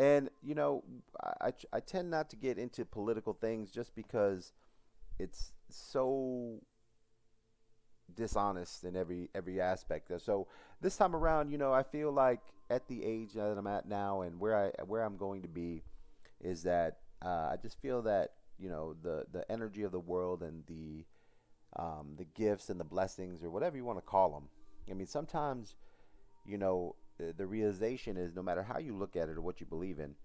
And, I tend not to get into political things just because it's so dishonest in every aspect. So this time around, I feel like at the age that I'm at now and where I'm going to be is that I just feel that the energy of the world and the gifts and the blessings or whatever you want to call them. I mean, sometimes the realization is no matter how you look at it or what you believe in,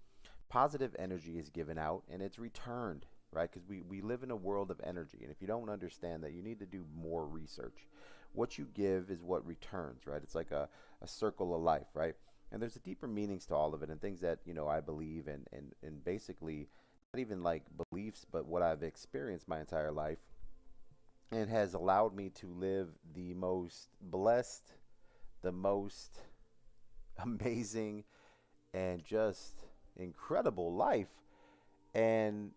positive energy is given out and it's returned, right? Because we live in a world of energy. And if you don't understand that, you need to do more research. What you give is what returns, right? It's like a circle of life, right? And there's a deeper meanings to all of it and things that, I believe and basically not even like beliefs, but what I've experienced my entire life and has allowed me to live the most blessed, the most amazing, and just incredible life. And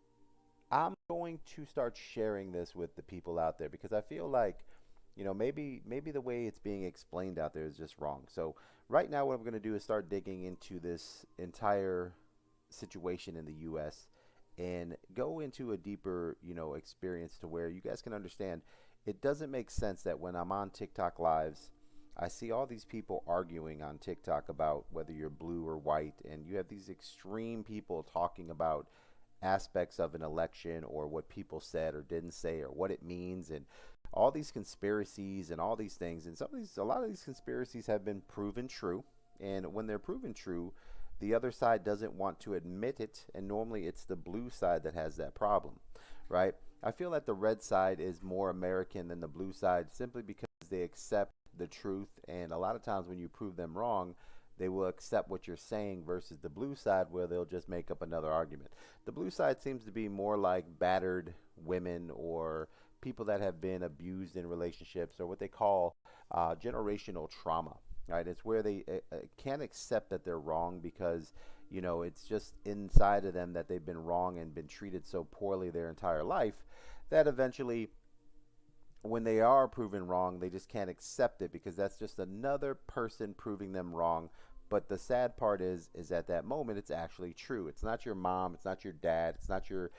I'm going to start sharing this with the people out there because I feel like, maybe the way it's being explained out there is just wrong. So right now, what I'm going to do is start digging into this entire situation in the U.S. and go into a deeper, experience to where you guys can understand. It doesn't make sense that when I'm on TikTok lives, I see all these people arguing on TikTok about whether you're blue or white, and you have these extreme people talking about aspects of an election or what people said or didn't say or what it means and all these conspiracies and all these things. And a lot of these conspiracies have been proven true. And when they're proven true, the other side doesn't want to admit it. And normally it's the blue side that has that problem, right? I feel that the red side is more American than the blue side simply because they accept the truth. And a lot of times when you prove them wrong, they will accept what you're saying versus the blue side where they'll just make up another argument. The blue side seems to be more like battered women or people that have been abused in relationships or what they call generational trauma, right? It's where they can't accept that they're wrong because, it's just inside of them that they've been wrong and been treated so poorly their entire life that eventually when they are proven wrong, they just can't accept it because that's just another person proving them wrong. But the sad part is at that moment, it's actually true. It's not your mom, it's not your dad, it's not your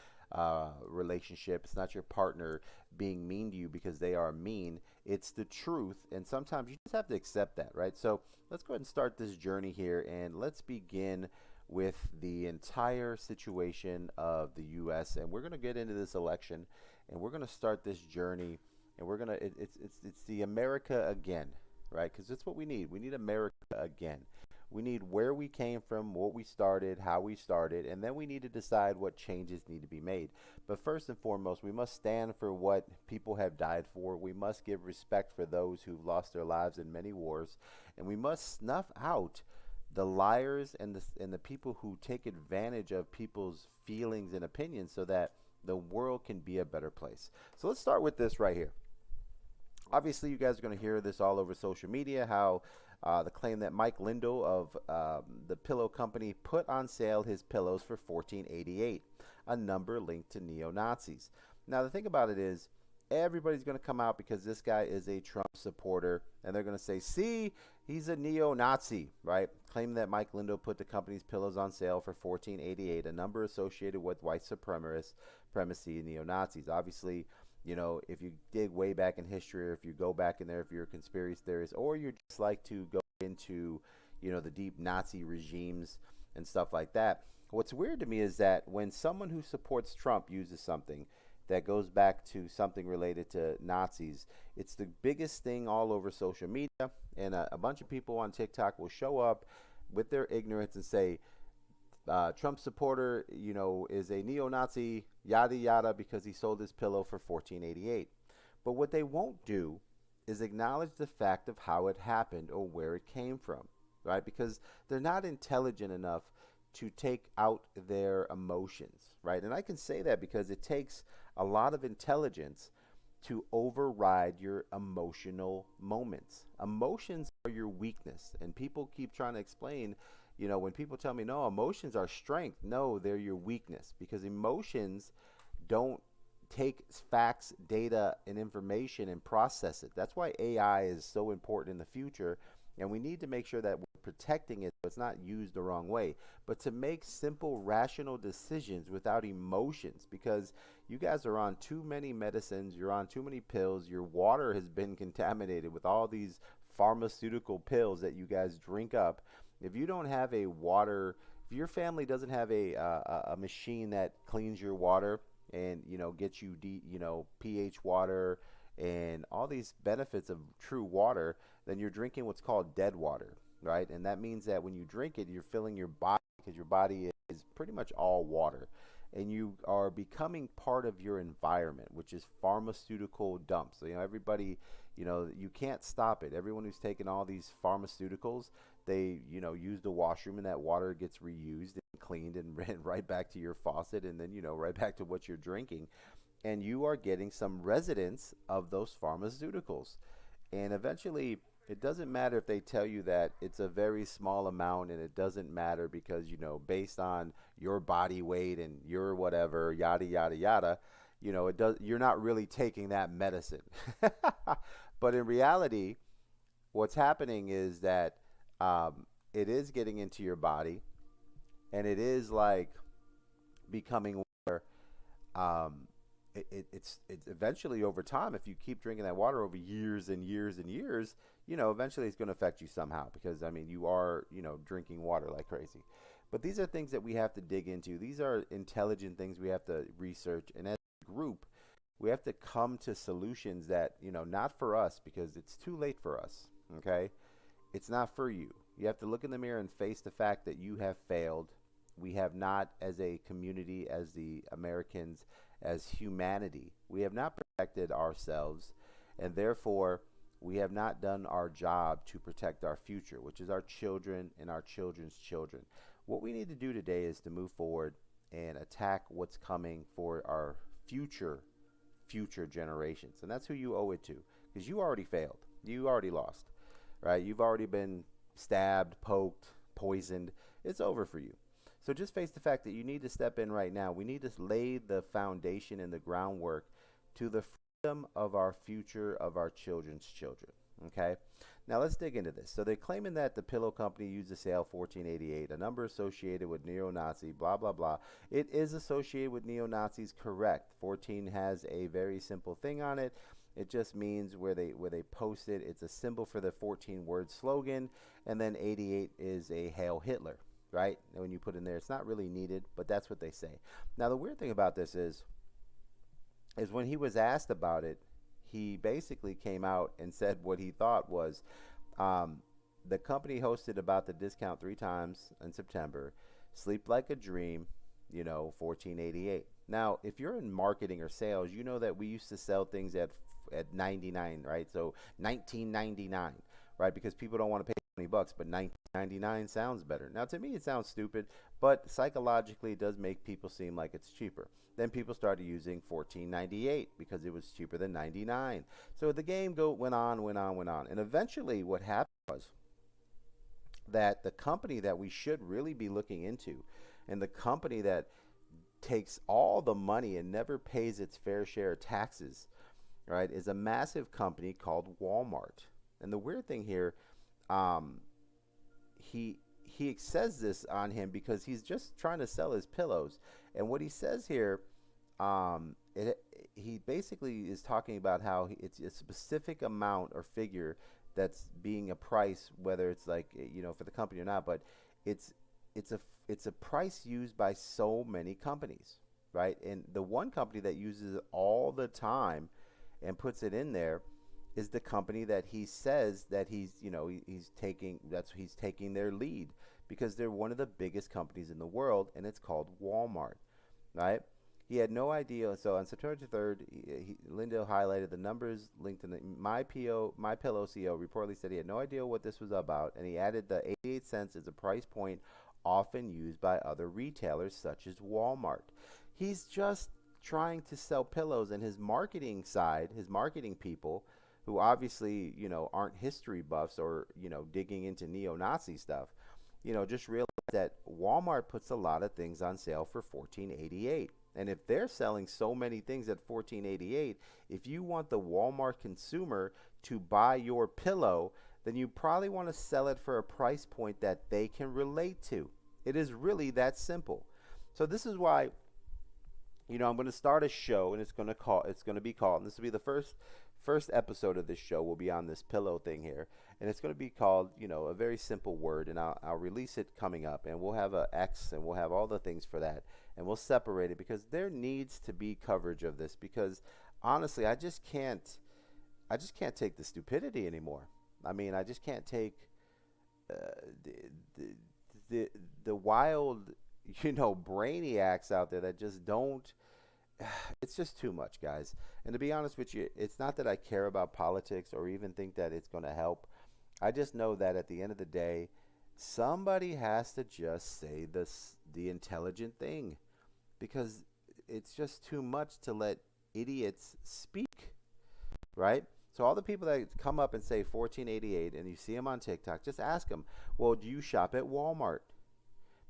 relationship, it's not your partner being mean to you because they are mean. It's the truth, and sometimes you just have to accept that, right? So let's go ahead and start this journey here, and let's begin with the entire situation of the U.S. And we're going to get into this election, and we're going to start this journey, and we're gonna it's the America again, right? Because that's what we need. We need America again. We need where we came from, what we started, how we started, and then we need to decide what changes need to be made. But first and foremost, we must stand for what people have died for. We must give respect for those who've lost their lives in many wars, and we must snuff out the liars and the people who take advantage of people's feelings and opinions so that the world can be a better place. So let's start with this right here. Obviously, you guys are going to hear this all over social media, how the claim that Mike Lindo of the pillow company put on sale his pillows for $14.88, a number linked to neo-Nazis. Now, the thing about it is, everybody's going to come out because this guy is a Trump supporter, and they're going to say, see, he's a neo-Nazi, right? Claiming that Mike Lindo put the company's pillows on sale for $14.88, a number associated with white supremacy and neo-Nazis. Obviously, if you dig way back in history, or if you go back in there, if you're a conspiracy theorist, or you just like to go into, the deep Nazi regimes and stuff like that, what's weird to me is that when someone who supports Trump uses something that goes back to something related to Nazis, it's the biggest thing all over social media, and a bunch of people on TikTok will show up with their ignorance and say, Trump supporter, is a neo-Nazi, yada yada, because he sold his pillow for $14.88. But what they won't do is acknowledge the fact of how it happened or where it came from, right? Because they're not intelligent enough to take out their emotions, right? And I can say that because it takes a lot of intelligence to override your emotional moments. Emotions are your weakness, and people keep trying to explain, when people tell me, no, emotions are strength, no, they're your weakness, because emotions don't take facts, data, and information and process it. That's why AI is so important in the future, and we need to make sure that we're protecting it so it's not used the wrong way, but to make simple, rational decisions without emotions. Because you guys are on too many medicines, you're on too many pills, your water has been contaminated with all these pharmaceutical pills that you guys drink up. If you don't have a water, if your family doesn't have a machine that cleans your water and gets you pH water and all these benefits of true water, then you're drinking what's called dead water, right? And that means that when you drink it, you're filling your body, because your body is pretty much all water, and you are becoming part of your environment, which is pharmaceutical dumps. So, everybody, you can't stop it. Everyone who's taken all these pharmaceuticals, they, use the washroom, and that water gets reused and cleaned and right back to your faucet, and then, right back to what you're drinking. And you are getting some residents of those pharmaceuticals. And eventually, it doesn't matter if they tell you that it's a very small amount, and it doesn't matter because, based on your body weight and your whatever, yada, yada, yada, you're not really taking that medicine. But in reality, what's happening is that it is getting into your body, and it is like becoming where it's eventually over time, if you keep drinking that water over years and years and years, eventually it's going to affect you somehow, because you are drinking water like crazy. But these are things that we have to dig into. These are intelligent things we have to research, and as a group we have to come to solutions that, not for us, because it's too late for us. Okay, it's not for you. You have to look in the mirror and face the fact that you have failed. We have not, as a community, as the Americans, as humanity, we have not protected ourselves, and therefore we have not done our job to protect our future, which is our children and our children's children. What we need to do today is to move forward and attack what's coming for our future generations. And that's who you owe it to, because you already failed. You already lost, right? You've already been stabbed, poked, poisoned. It's over for you. So just face the fact that you need to step in right now. We need to lay the foundation and the groundwork to the freedom of our future, of our children's children. Okay? Now let's dig into this. So they're claiming that the pillow company used the sale 1488, a number associated with neo-Nazi, blah, blah, blah. It is associated with neo-Nazis, correct. 14 has a very simple thing on it. It just means where they post it, it's a symbol for the 14-word slogan, and then 88 is a Hail Hitler. Right? And when you put in there, it's not really needed, but that's what they say. Now, the weird thing about this is when he was asked about it, he basically came out and said what he thought was the company hosted about the discount 3 times in September, Sleep Like a Dream, 1488. Now, if you're in marketing or sales, you know that we used to sell things at 99, right? So 1999, right? Because people don't want to pay $20, but $19.99 sounds better. Now, to me, it sounds stupid, but psychologically, it does make people seem like it's cheaper. Then people started using $14.98 because it was cheaper than $99. So the game went on, and eventually, what happened was that the company that we should really be looking into, and the company that takes all the money and never pays its fair share of taxes, right, is a massive company called Walmart. And the weird thing here, he says this on him because he's just trying to sell his pillows. And what he says here, he basically is talking about how it's a specific amount or figure that's being a price, whether it's like, for the company or not, but it's a price used by so many companies, right? And the one company that uses it all the time and puts it in there is the company that he says that he's taking their lead, because they're one of the biggest companies in the world, and it's called Walmart, right? He had no idea. So on September 3rd, Lindell highlighted the numbers linked in the My Pillow CEO reportedly said he had no idea what this was about, and he added the 88 cents is a price point often used by other retailers such as Walmart. He's just trying to sell pillows, and his marketing side, his marketing people, who obviously, aren't history buffs or, digging into neo-Nazi stuff, just realize that Walmart puts a lot of things on sale for $14.88. And if they're selling so many things at $14.88, if you want the Walmart consumer to buy your pillow, then you probably want to sell it for a price point that they can relate to. It is really that simple. So this is why, I'm going to start a show, and it's going to be called, and this will be the first episode of this show will be on this pillow thing here, and it's going to be called, a very simple word, and I'll release it coming up, and we'll have a X, and we'll have all the things for that, and we'll separate it because there needs to be coverage of this, because honestly, I just can't take the stupidity anymore. I mean, I just can't take uh, the, the the wild, brainiacs out there that just don't. It's just too much, guys. And to be honest with you, it's not that I care about politics or even think that it's going to help. I just know that at the end of the day, somebody has to just say the intelligent thing, because it's just too much to let idiots speak, right? So all the people that come up and say 1488 and you see them on TikTok, just ask them, well, do you shop at Walmart?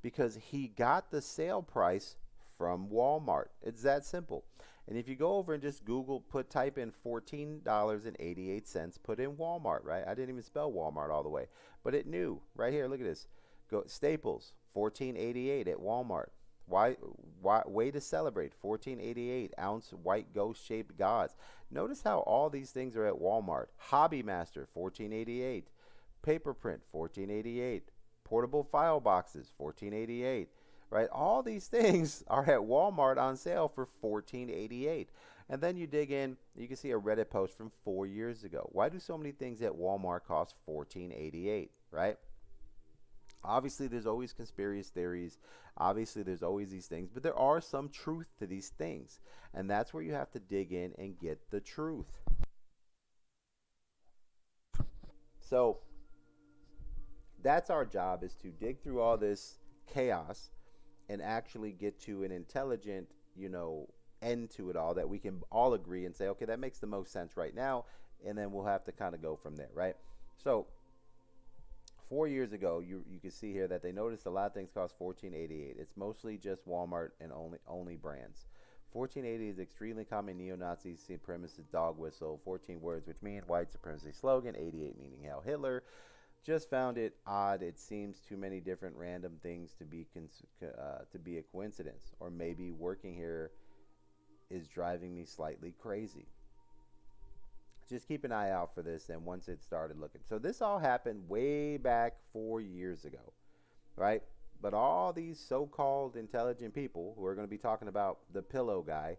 Because he got the sale price from Walmart. It's that simple. And if you go over and just type in $14.88, put in Walmart, right? I didn't even spell Walmart all the way, but it knew right here. Look at this. Go Staples, 1488 at Walmart. Why way to celebrate 1488 ounce white ghost shaped gods. Notice how all these things are at Walmart. Hobby Master 1488, paper print 1488, portable file boxes 1488, right? All these things are at Walmart on sale for 1488. And then you dig in, you can see a Reddit post from 4 years ago. Why do so many things at Walmart cost 1488, right? Obviously, there's always conspiracy theories. Obviously, there's always these things, but there are some truth to these things. And that's where you have to dig in and get the truth. So that's our job, is to dig through all this chaos and actually get to an intelligent, end to it all that we can all agree and say, okay, that makes the most sense right now. And then we'll have to kind of go from there, right? So 4 years ago, you can see here that they noticed a lot of things cost $14.88. It's mostly just Walmart and only brands. $14.80 is extremely common neo-Nazi supremacist dog whistle. 14 words, which mean white supremacy slogan. 88 meaning Hail Hitler. Just found it odd. It seems too many different random things to be a coincidence, or maybe working here is driving me slightly crazy. Just keep an eye out for this, and once it started looking. So this all happened way back 4 years ago, right? But all these so-called intelligent people who are going to be talking about the pillow guy,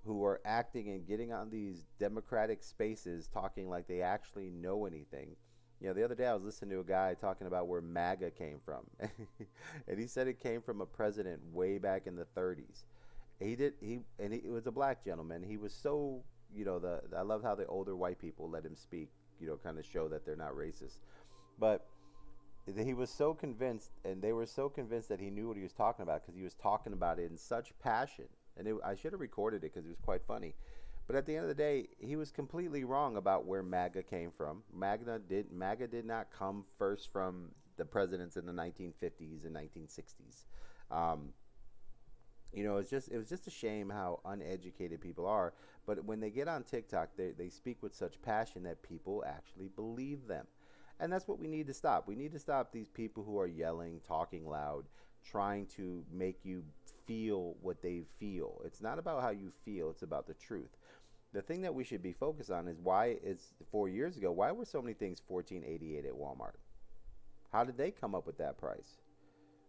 who are acting and getting on these democratic spaces talking like they actually know anything. The other day I was listening to a guy talking about where MAGA came from. And he said it came from a president way back in the 30s. It was a black gentleman. He was so, I love how the older white people let him speak, kind of show that they're not racist. But he was so convinced, and they were so convinced that he knew what he was talking about, because he was talking about it in such passion. And I should have recorded it because it was quite funny. But at the end of the day, he was completely wrong about where MAGA came from. MAGA did not come first from the presidents in the 1950s and 1960s. It was just a shame how uneducated people are. But when they get on TikTok, they speak with such passion that people actually believe them. And that's what we need to stop. We need to stop these people who are yelling, talking loud, trying to make you feel what they feel. It's not about how you feel, it's about the truth. The thing that we should be focused on is why it's 4 years ago. Why were so many things $14.88 at Walmart? How did they come up with that price?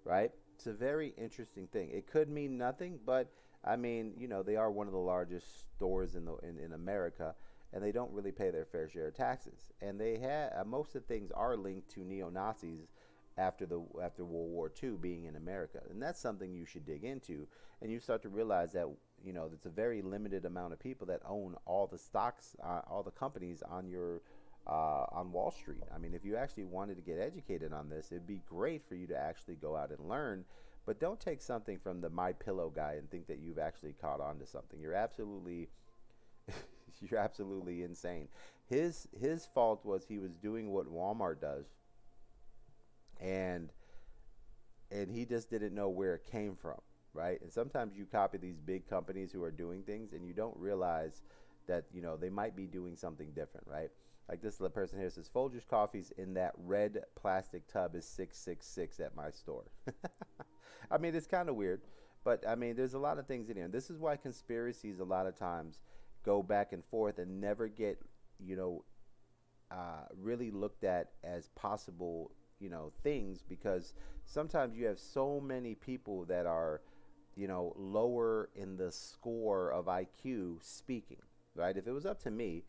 Right? It's a very interesting thing. It could mean nothing, but I mean, they are one of the largest stores in America, and they don't really pay their fair share of taxes. And they had most of the things are linked to neo-Nazis after World War II being in America, and that's something you should dig into. And you start to realize that it's a very limited amount of people that own all the stocks, all the companies on Wall Street. I mean, if you actually wanted to get educated on this, it'd be great for you to actually go out and learn. But don't take something from the My Pillow guy and think that you've actually caught on to something. You're absolutely you're absolutely insane. His fault was he was doing what Walmart does, and he just didn't know where it came from, right? And sometimes you copy these big companies who are doing things, and you don't realize that they might be doing something different, right? Like this person here says, Folgers coffees in that red plastic tub is 666 at my store. I mean, it's kind of weird, but I mean, there's a lot of things in here. And this is why conspiracies a lot of times go back and forth and never get, you know, really looked at as possible, you know, things, because sometimes you have so many people that are, you know, lower in the score of IQ speaking, right? If it was up to me,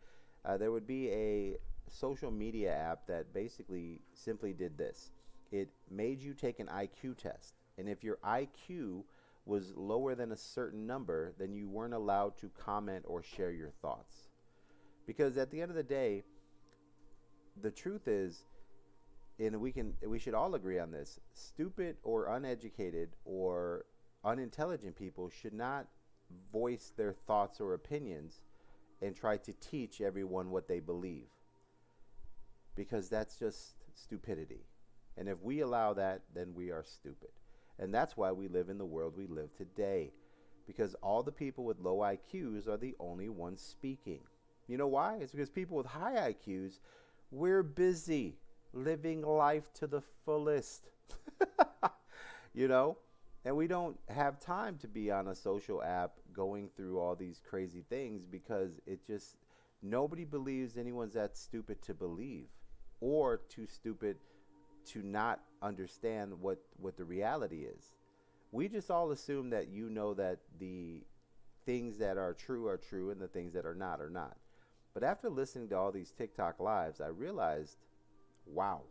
there would be a social media app that basically simply did this. It made you take an IQ test. And if your IQ was lower than a certain number, then you weren't allowed to comment or share your thoughts. Because at the end of the day, the truth is, and we should all agree on this, stupid or uneducated or unintelligent people should not voice their thoughts or opinions and try to teach everyone what they believe, because that's just stupidity. And if we allow that, then we are stupid. And that's why we live in the world we live today, because all the people with low IQs are the only ones speaking. You know why? It's because people with high IQs, we're busy living life to the fullest. You know? And we don't have time to be on a social app going through all these crazy things, because it just, nobody believes anyone's that stupid to believe, or too stupid to not understand what the reality is. We just all assume that, you know, that the things that are true and the things that are not are not. But after listening to all these TikTok lives, I realized, wow,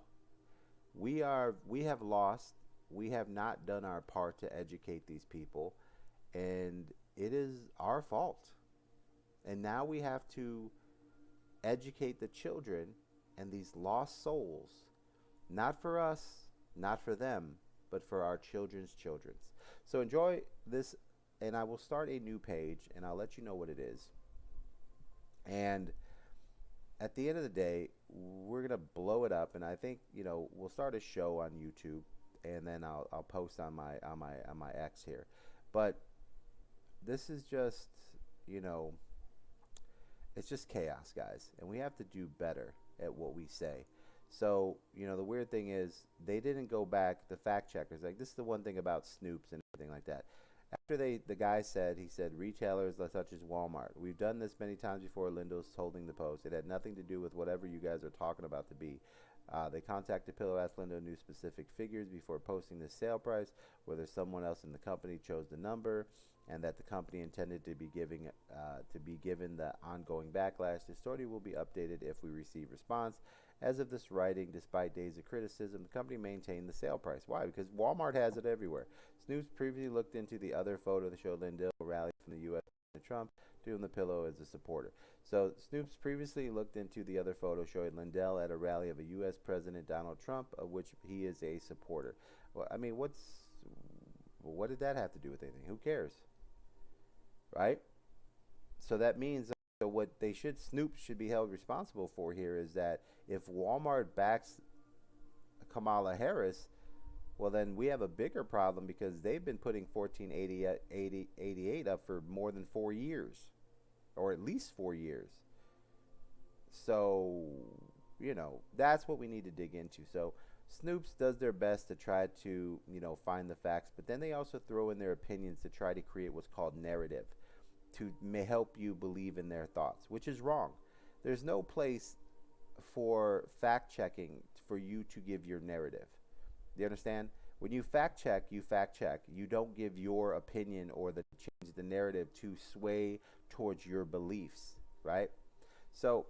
we have lost. We have not done our part to educate these people, and it is our fault. And now we have to educate the children and these lost souls, not for us, not for them, but for our children's children's. So enjoy this, and I will start a new page, and I'll let you know what it is. And at the end of the day, we're gonna blow it up, and I think, you know, we'll start a show on YouTube, and then I'll post on my X here. But this is just, you know, it's just chaos, guys, and we have to do better at what we say. So, you know, the weird thing is, they didn't go back, the fact checkers, like, this is the one thing about Snoops and everything like that. After the guy said, he said, retailers such as Walmart, we've done this many times before. Linda's holding the post. It had nothing to do with whatever you guys are talking about to be. They contacted Pillow, asked Linda knew specific figures before posting the sale price, whether someone else in the company chose the number, and that the company intended to be given the ongoing backlash. The story will be updated if we receive response. As of this writing, despite days of criticism, the company maintained the sale price. Why? Because Walmart has it everywhere. Snoops previously looked into the other photo that showed Lindell rally from the U.S. President Trump, doing the pillow as a supporter. So Snoops previously looked into the other photo showing Lindell at a rally of a U.S. President Donald Trump, of which he is a supporter. Well, I mean, what did that have to do with anything? Who cares? Right? So that means, so what Snoops should be held responsible for here is that if Walmart backs Kamala Harris, well, then we have a bigger problem, because they've been putting 1488 up for more than 4 years, or at least 4 years. So, you know, that's what we need to dig into. So Snoops does their best to try to, you know, find the facts, but then they also throw in their opinions to try to create what's called narrative, to help you believe in their thoughts, which is wrong. There's no place for fact checking for you to give your narrative. Do you understand? When you fact check, you fact check. You don't give your opinion or change the narrative to sway towards your beliefs, right? So,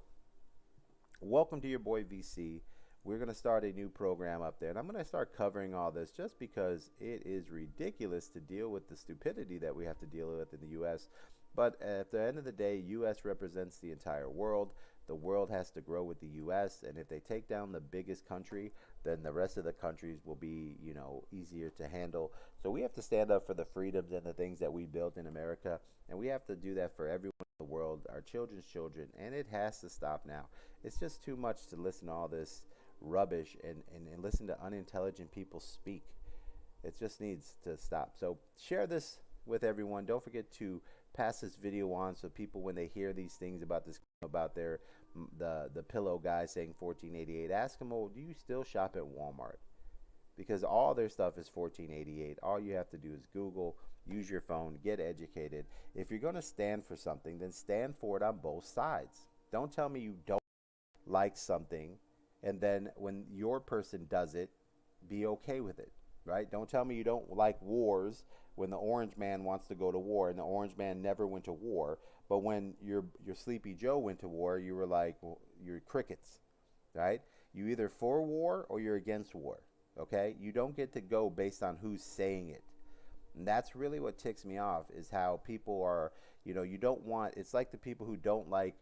welcome to your boy VC. We're going to start a new program up there, and I'm going to start covering all this just because it is ridiculous to deal with the stupidity that we have to deal with in the U.S. But at the end of the day, U.S. represents the entire world. The world has to grow with the U.S., and if they take down the biggest country, then the rest of the countries will be, you know, easier to handle. So we have to stand up for the freedoms and the things that we built in America, and we have to do that for everyone in the world, our children's children, and it has to stop now. It's just too much to listen to all this rubbish and listen to unintelligent people speak. It just needs to stop. So share this with everyone. Don't forget to pass this video on so people, when they hear these things about their the pillow guy saying 1488. Ask him, oh, do you still shop at Walmart? Because all their stuff is 1488. All you have to do is Google, use your phone, get educated. If you're going to stand for something, then stand for it on both sides. Don't tell me you don't like something, and then when your person does it, be okay with it, right? Don't tell me you don't like wars when the orange man wants to go to war, and the orange man never went to war. But when your Sleepy Joe went to war, you were like, well, you're crickets, right? You either for war or you're against war, okay? You don't get to go based on who's saying it. And that's really what ticks me off, is how people are, you don't want, it's like the people who don't like,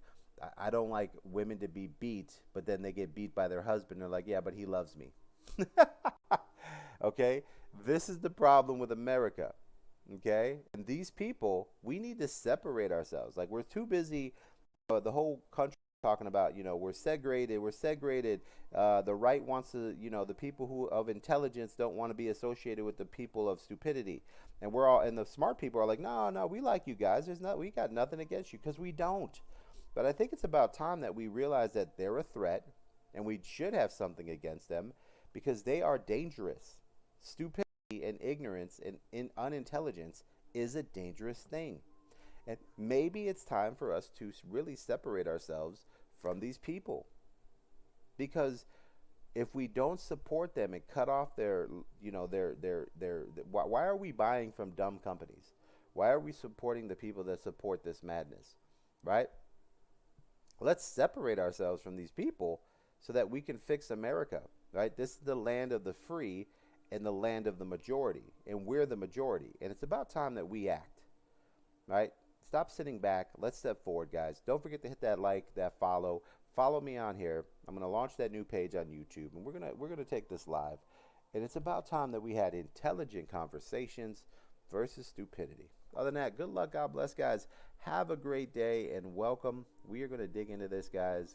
I don't like women to be beat, but then they get beat by their husband. They're like, yeah, but he loves me. Okay? This is the problem with America. Okay? And these people, we need to separate ourselves. Like, we're too busy, the whole country talking about, we're segregated, the right wants to, the people who of intelligence don't want to be associated with the people of stupidity. And the smart people are like, no, no, we like you guys. We got nothing against you, because we don't. But I think it's about time that we realize that they're a threat, and we should have something against them, because they are dangerous. Stupidity and ignorance and unintelligence is a dangerous thing. And maybe it's time for us to really separate ourselves from these people. Because if we don't support them and cut off why are we buying from dumb companies? Why are we supporting the people that support this madness, right? Let's separate ourselves from these people so that we can fix America, right? This is the land of the free and the land of the majority, and we're the majority. And it's about time that we act, right? Stop sitting back. Let's step forward, guys. Don't forget to hit that like, that follow. Follow me on here. I'm going to launch that new page on YouTube, and we're gonna take this live. And it's about time that we had intelligent conversations versus stupidity. Other than that, good luck. God bless, guys. Have a great day and welcome. We are going to dig into this, guys.